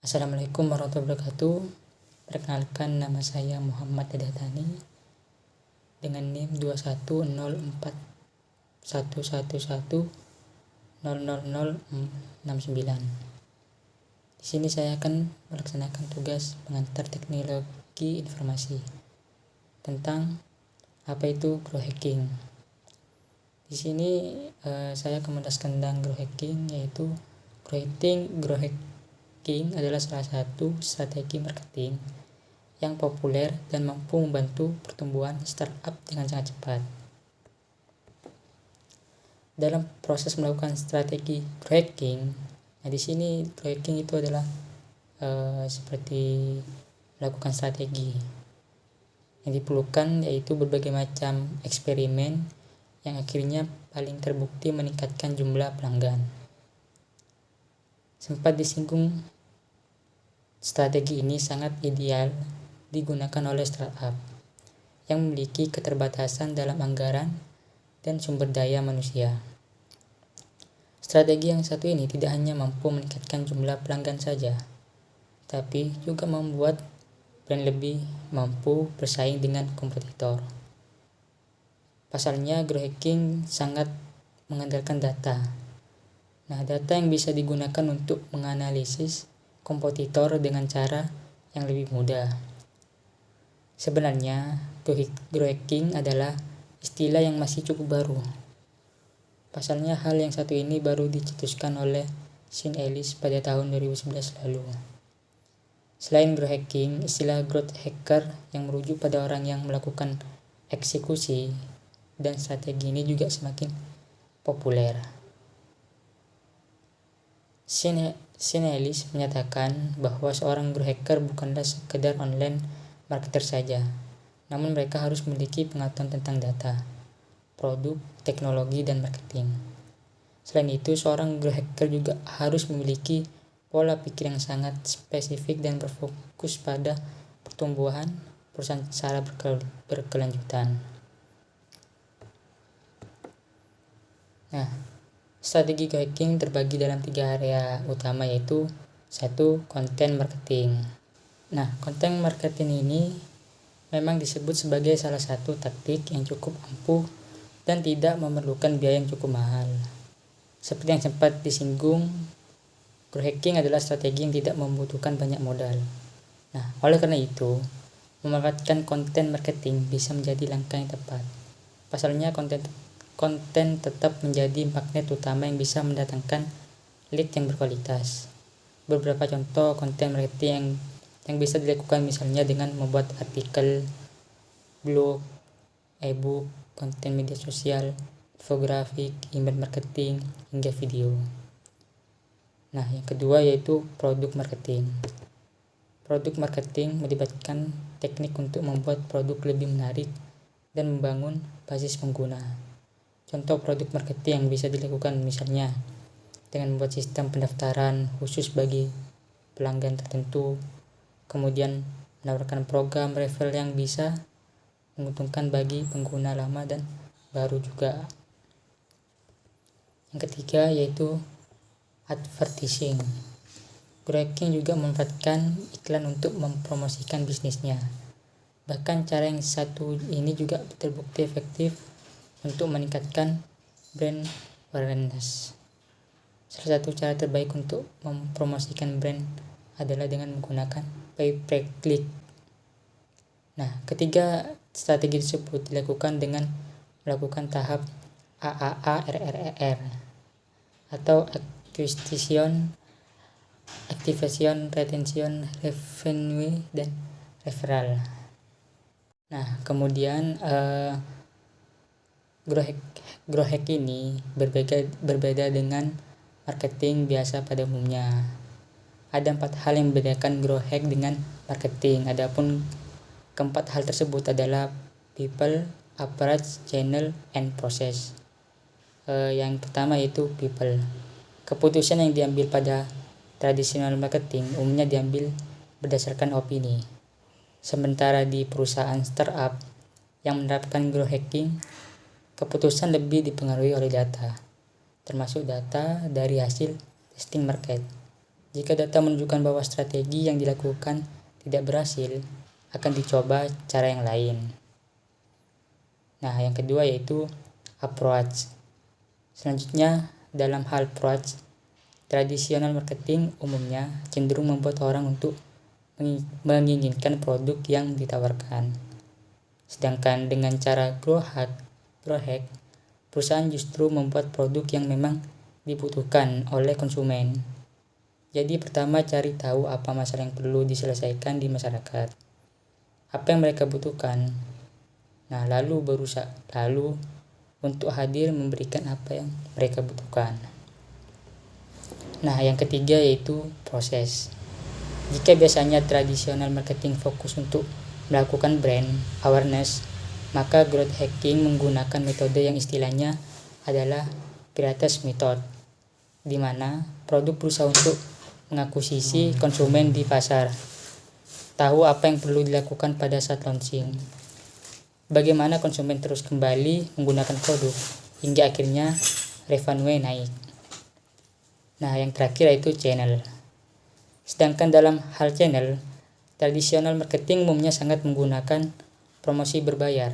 Assalamualaikum warahmatullahi wabarakatuh. Perkenalkan, nama saya Muhammad Dadatani dengan NIM 2104111000069. Di sini saya akan melaksanakan tugas pengantar teknologi informasi tentang apa itu growth hacking. Di sini saya akan menjelaskan tentang growth hacking, yaitu growth hacking adalah salah satu strategi marketing yang populer dan mampu membantu pertumbuhan startup dengan sangat cepat. Dalam proses melakukan strategi growth hacking, di sini growth hacking itu adalah seperti melakukan strategi yang diperlukan, yaitu berbagai macam eksperimen yang akhirnya paling terbukti meningkatkan jumlah pelanggan. Sempat disinggung, strategi ini sangat ideal digunakan oleh startup yang memiliki keterbatasan dalam anggaran dan sumber daya manusia. Strategi yang satu ini tidak hanya mampu meningkatkan jumlah pelanggan saja, tapi juga membuat brand lebih mampu bersaing dengan kompetitor. Pasalnya, growth hacking sangat mengandalkan data. Nah, data yang bisa digunakan untuk menganalisis kompetitor dengan cara yang lebih mudah. Sebenarnya, growth hacking adalah istilah yang masih cukup baru. Pasalnya, hal yang satu ini baru dicetuskan oleh Sean Ellis pada tahun 2011 lalu. Selain growth hacking, istilah growth hacker yang merujuk pada orang yang melakukan eksekusi dan strategi ini juga semakin populer. Sean Ellis menyatakan bahwa seorang growth hacker bukanlah sekedar online marketer saja, namun mereka harus memiliki pengetahuan tentang data, produk, teknologi, dan marketing. Selain itu, seorang growth hacker juga harus memiliki pola pikir yang sangat spesifik dan berfokus pada pertumbuhan perusahaan secara berkelanjutan. Nah, strategi growth hacking terbagi dalam 3 area utama, yaitu 1. Konten marketing. Nah, konten marketing ini memang disebut sebagai salah satu taktik yang cukup ampuh dan tidak memerlukan biaya yang cukup mahal. Seperti yang sempat disinggung, growth hacking adalah strategi yang tidak membutuhkan banyak modal. Nah, oleh karena itu, memanfaatkan konten marketing bisa menjadi langkah yang tepat. Pasalnya, konten tetap menjadi magnet utama yang bisa mendatangkan lead yang berkualitas. Beberapa contoh konten marketing yang bisa dilakukan misalnya dengan membuat artikel, blog, e-book, konten media sosial, infografik, email marketing, hingga video. Nah, yang kedua yaitu produk marketing. Produk marketing melibatkan teknik untuk membuat produk lebih menarik dan membangun basis pengguna. Contoh produk marketing yang bisa dilakukan misalnya dengan membuat sistem pendaftaran khusus bagi pelanggan tertentu, kemudian menawarkan program referral yang bisa menguntungkan bagi pengguna lama dan baru juga. Yang ketiga yaitu advertising. Growth hacking juga memanfaatkan iklan untuk mempromosikan bisnisnya. Bahkan cara yang satu ini juga terbukti efektif untuk meningkatkan brand awareness. Salah satu cara terbaik untuk mempromosikan brand adalah dengan menggunakan pay-per-click. Nah, ketiga strategi tersebut dilakukan dengan melakukan tahap AAARRR atau activation, retention, revenue, dan referral. Nah, kemudian growth hack ini berbeda dengan marketing biasa pada umumnya. Ada 4 hal yang membedakan growth hack dengan marketing. Adapun keempat hal tersebut adalah people, approach, channel, and process. Yang pertama yaitu people. Keputusan yang diambil pada tradisional marketing umumnya diambil berdasarkan opini. Sementara di perusahaan startup yang menerapkan growth hacking, keputusan lebih dipengaruhi oleh data, termasuk data dari hasil testing market. Jika data menunjukkan bahwa strategi yang dilakukan tidak berhasil, akan dicoba cara yang lain. Nah, yang kedua yaitu approach. Selanjutnya, dalam hal approach, tradisional marketing umumnya cenderung membuat orang untuk menginginkan produk yang ditawarkan. Sedangkan dengan cara growth hack, perusahaan justru membuat produk yang memang dibutuhkan oleh konsumen. Jadi pertama cari tahu apa masalah yang perlu diselesaikan di masyarakat. Apa yang mereka butuhkan. Nah, lalu untuk hadir memberikan apa yang mereka butuhkan. Nah, yang ketiga yaitu proses. Jika biasanya tradisional marketing fokus untuk melakukan brand awareness, maka growth hacking menggunakan metode yang istilahnya adalah Pilates method, di mana produk berusaha untuk mengakuisisi konsumen di pasar, tahu apa yang perlu dilakukan pada saat launching, bagaimana konsumen terus kembali menggunakan produk, hingga akhirnya revenue naik. Nah, yang terakhir yaitu channel. Sedangkan dalam hal channel, tradisional marketing umumnya sangat menggunakan promosi berbayar.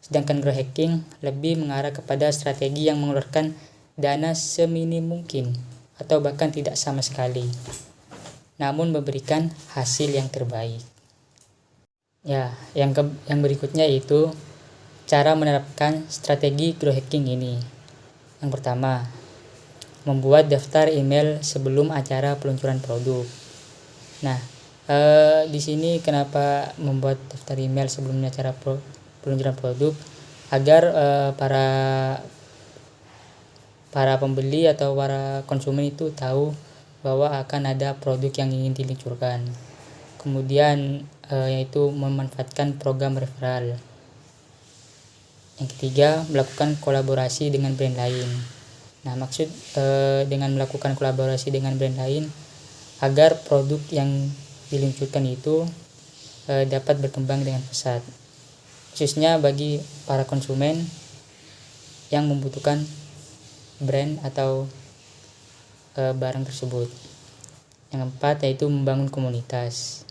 Sedangkan growth hacking lebih mengarah kepada strategi yang mengeluarkan dana seminim mungkin atau bahkan tidak sama sekali, namun memberikan hasil yang terbaik. Ya, yang berikutnya yaitu cara menerapkan strategi growth hacking ini. Yang pertama, membuat daftar email sebelum acara peluncuran produk. Nah, di sini kenapa membuat daftar email sebelum acara peluncuran produk? Agar para pembeli atau para konsumen itu tahu bahwa akan ada produk yang ingin diluncurkan. Kemudian yaitu memanfaatkan program referral. Yang ketiga, melakukan kolaborasi dengan brand lain. Nah, maksud dengan melakukan kolaborasi dengan brand lain agar produk yang diluncurkan itu dapat berkembang dengan pesat, khususnya bagi para konsumen yang membutuhkan brand atau barang tersebut. Yang keempat yaitu membangun komunitas.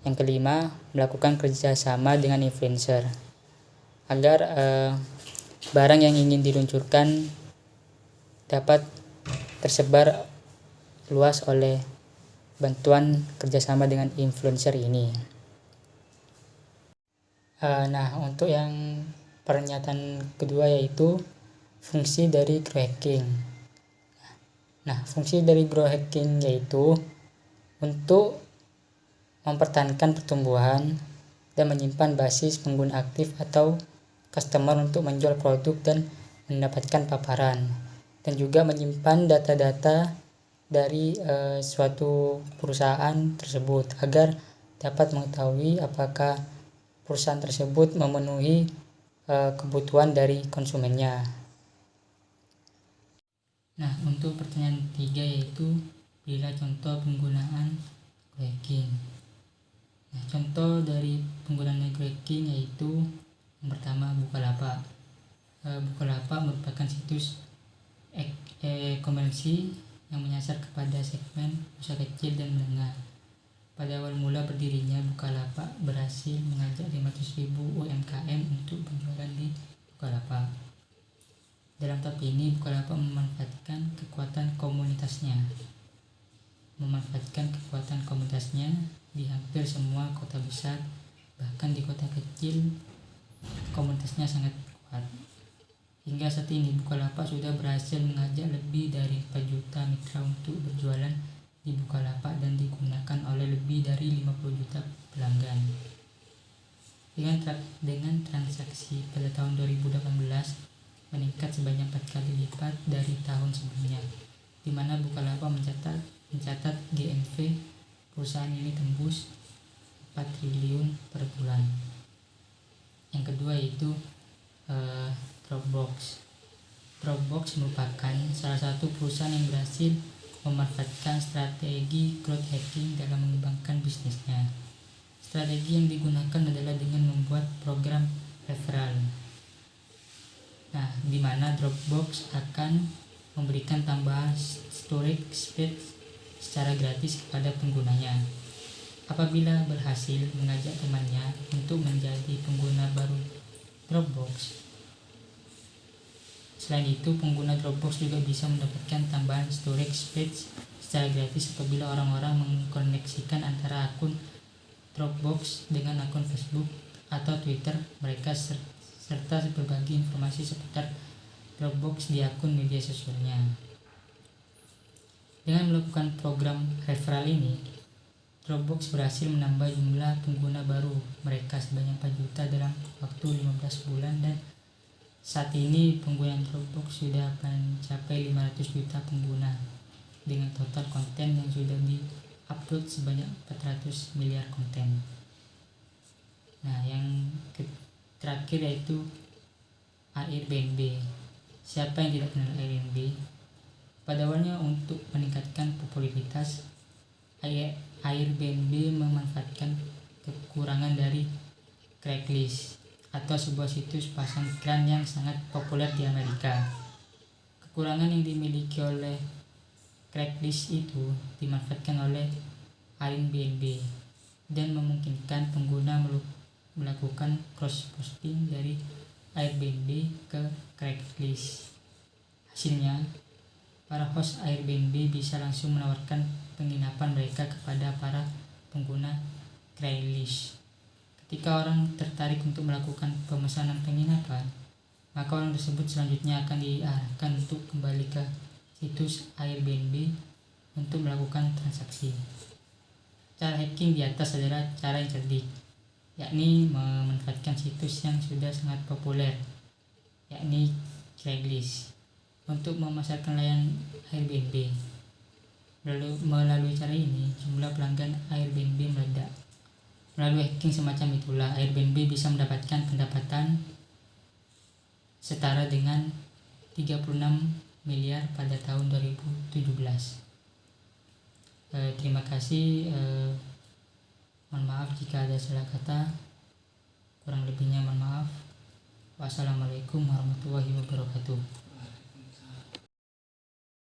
Yang kelima, melakukan kerjasama dengan influencer agar barang yang ingin diluncurkan dapat tersebar luas oleh bantuan kerjasama dengan influencer ini. Nah, untuk yang pernyataan kedua yaitu fungsi dari growth hacking. Nah, fungsi dari growth hacking yaitu untuk mempertahankan pertumbuhan dan menyimpan basis pengguna aktif atau customer untuk menjual produk dan mendapatkan paparan, dan juga menyimpan data-data dari suatu perusahaan tersebut agar dapat mengetahui apakah perusahaan tersebut memenuhi kebutuhan dari konsumennya. Nah, untuk pertanyaan 3 yaitu berilah contoh penggunaan growth hacking. Nah, contoh dari penggunaan growth hacking yaitu yang pertama Bukalapak. Bukalapak merupakan situs e-komersi yang menyasar kepada segmen usaha kecil dan menengah. Pada awal mula berdirinya, Bukalapak berhasil mengajak 500.000 UMKM untuk berjualan di Bukalapak. Dalam tahap ini, Bukalapak memanfaatkan kekuatan komunitasnya di hampir semua kota besar, bahkan di kota kecil komunitasnya sangat kuat. Hingga saat ini, Bukalapak sudah berhasil mengajak lebih dari 4 juta mitra untuk berjualan di Bukalapak dan digunakan oleh lebih dari 50 juta pelanggan. Dengan transaksi pada tahun 2018 meningkat sebanyak 4 kali lipat dari tahun sebelumnya, di mana Bukalapak mencatat GMV perusahaan ini tembus 4 triliun per bulan. Yang kedua yaitu Dropbox. Dropbox merupakan salah satu perusahaan yang berhasil memanfaatkan strategi growth hacking dalam mengembangkan bisnisnya. Strategi yang digunakan adalah dengan membuat program referral. Nah, di mana Dropbox akan memberikan tambahan storage space secara gratis kepada penggunanya. Apabila berhasil mengajak temannya untuk menjadi pengguna baru Dropbox. Selain itu, pengguna Dropbox juga bisa mendapatkan tambahan storage space secara gratis apabila orang-orang mengkoneksikan antara akun Dropbox dengan akun Facebook atau Twitter mereka serta berbagi informasi seputar Dropbox di akun media sosialnya. Dengan melakukan program referral ini, Dropbox berhasil menambah jumlah pengguna baru mereka sebanyak 4 juta dalam waktu 15 bulan dan saat ini pengguna Dropbox sudah mencapai 500 juta pengguna dengan total konten yang sudah di-upload sebanyak 400 miliar konten. Nah, yang terakhir yaitu Airbnb. Siapa yang tidak kenal Airbnb? Pada awalnya untuk meningkatkan popularitas, Airbnb memanfaatkan kekurangan dari Craigslist atau sebuah situs pasang iklan yang sangat populer di Amerika. Kekurangan yang dimiliki oleh Craigslist itu dimanfaatkan oleh Airbnb dan memungkinkan pengguna melakukan cross-posting dari Airbnb ke Craigslist. Hasilnya, para host Airbnb bisa langsung menawarkan penginapan mereka kepada para pengguna Craigslist. Ketika orang tertarik untuk melakukan pemesanan penginapan, maka orang tersebut selanjutnya akan diarahkan untuk kembali ke situs Airbnb untuk melakukan transaksi. Cara hacking di atas adalah cara yang cerdik, yakni memanfaatkan situs yang sudah sangat populer, yakni Craigslist, untuk memasarkan layanan Airbnb. Melalui cara ini, jumlah pelanggan Airbnb meledak. Melalui hacking semacam itulah, Airbnb bisa mendapatkan pendapatan setara dengan 36 miliar pada tahun 2017. Terima kasih. Mohon maaf jika ada salah kata. Kurang lebihnya mohon maaf. Wassalamualaikum warahmatullahi wabarakatuh.